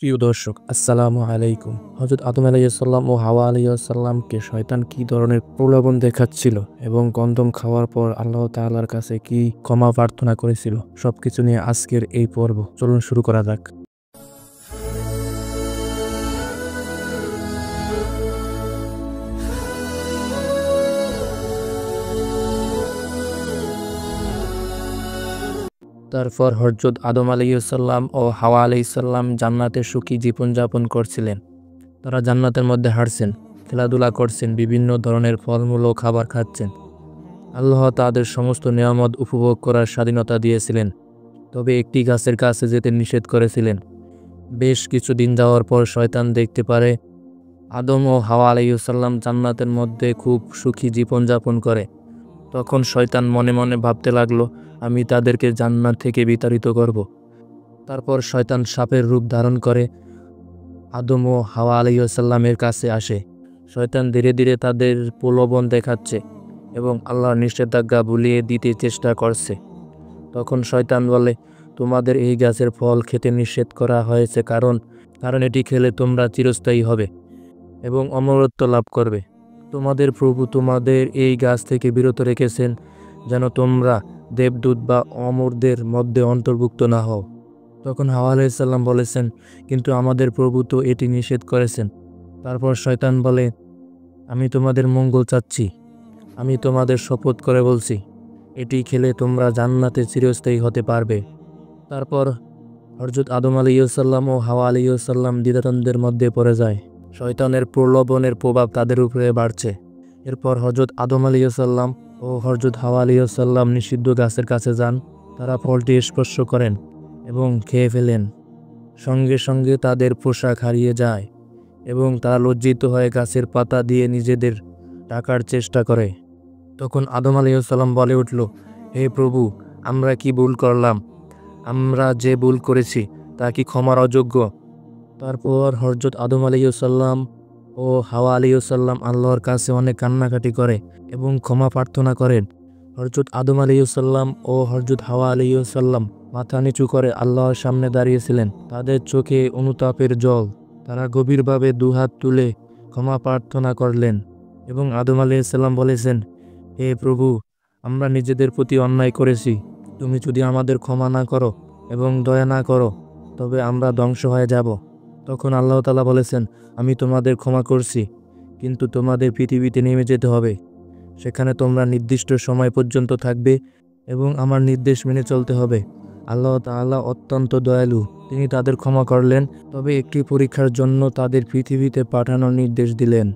প্রিয় দর্শক, আসসালামু আলাইকুম। হযরত আদম আলাইহিসসালাম ও হাওয়া আলাইহিসসালামকে শয়তান কি ধরনের প্রলোভন দেখাচ্ছিল এবং গন্ধম খাওয়ার পর আল্লাহ তাআলার কাছে কি ক্ষমা প্রার্থনা করেছিল, সবকিছু নিয়ে আজকের এই পর্ব। চলুন শুরু করা যাক। তারপর হযরত আদম আলাইহিসসালাম ও হাওয়া আলাইহিসসালাম জান্নাতে সুখী জীবনযাপন করছিলেন। তারা জান্নাতের মধ্যে হাঁটছেন, খেলাধুলা করছেন, বিভিন্ন ধরনের ফলমূল ও খাবার খাচ্ছেন। আল্লাহ তাদের সমস্ত নিয়ামত উপভোগ করার স্বাধীনতা দিয়েছিলেন, তবে একটি গাছের কাছে যেতে নিষেধ করেছিলেন। বেশ কিছুদিন যাওয়ার পর শয়তান দেখতে পারে আদম ও হাওয়া আলাইহিসসালাম জান্নাতের মধ্যে খুব সুখী জীবনযাপন করে। তখন শয়তান মনে মনে ভাবতে লাগলো, আমি তাদেরকে জান্নাত থেকে বিতাড়িত করব। তারপর শয়তান সাপের রূপ ধারণ করে আদম ও হাওয়া আলাইহিসসালামের কাছে আসে। শয়তান ধীরে ধীরে তাদের প্রলোভন দেখাচ্ছে এবং আল্লাহর নিষেধাজ্ঞা ভুলিয়ে দিতে চেষ্টা করছে। তখন শয়তান বলে, তোমাদের এই গাছের ফল খেতে নিষেধ করা হয়েছে কারণ এটি খেলে তোমরা চিরস্থায়ী হবে এবং অমরত্ব লাভ করবে। তোমাদের প্রভু তোমাদের এই গাছ থেকে বিরত রেখেছেন যেন তোমরা দেবদূত বা অমরদের মধ্যে অন্তর্ভুক্ত না হও। তখন হাওয়া আলাইহিসসালাম বলেছেন, কিন্তু আমাদের প্রভু তো এটি নিষেধ করেছেন। তারপর শয়তান বলে, আমি তোমাদের মঙ্গল চাচ্ছি, আমি তোমাদের শপথ করে বলছি, এটি খেলে তোমরা জান্নাতে চিরস্থায়ী হতে পারবে। তারপর হযরত আদম আলাইহিসসালাম ও হাওয়া আলাইহিসসালাম দ্বিধাদ্বন্দ্বের মধ্যে পড়ে যায়। শয়তানের প্রলোভনের প্রভাব তাদের উপরে বাড়ছে। এরপর হযরত আদম আলাইহিসসালাম ও হযরত হাওয়া আলাইহিসসালাম নিষিদ্ধ গাছের কাছে যান। তারা ফলটি স্পর্শ করেন এবং খেয়ে ফেলেন। সঙ্গে সঙ্গে তাদের পোশাক হারিয়ে যায় এবং তারা লজ্জিত হয়ে গাছের পাতা দিয়ে নিজেদের ঢাকার চেষ্টা করে। তখন আদম আলাইহিসসালাম বলে উঠল, হে প্রভু, আমরা কি ভুল করলাম? আমরা যে ভুল করেছি তা কি ক্ষমার অযোগ্য? তারপর হযরত আদম আলাইহিসসালাম ও হাওয়া আলাইহিসসালাম আল্লাহর কাছে অনেক কান্নাকাটি করে এবং ক্ষমা প্রার্থনা করেন। হযরত আদম আলাইহিসসালাম ও হযরত হাওয়া আলাইহিসসালাম মাথা নিচু করে আল্লাহর সামনে দাঁড়িয়েছিলেন, তাদের চোখে অনুতাপের জল। তারা গভীরভাবে দুহাত তুলে ক্ষমা প্রার্থনা করলেন এবং আদম আলাইহিসসালাম বলেছেন, হে প্রভু, আমরা নিজেদের প্রতি অন্যায় করেছি। তুমি যদি আমাদের ক্ষমা না করো এবং দয়া না করো তবে আমরা ধ্বংস হয়ে যাব। তখন আল্লাহ তাআলা বলেছেন, আমি তোমাদের ক্ষমা করছি, কিন্তু তোমাদের পৃথিবীতে নেমে যেতে হবে। সেখানে তোমরা নির্দিষ্ট সময় পর্যন্ত থাকবে এবং আমার নির্দেশ মেনে চলতে হবে। আল্লাহ তাআলা অত্যন্ত দয়ালু, তিনি তাদের ক্ষমা করলেন, তবে একটি পরীক্ষার জন্য তাদের পৃথিবীতে পাঠানোর নির্দেশ দিলেন।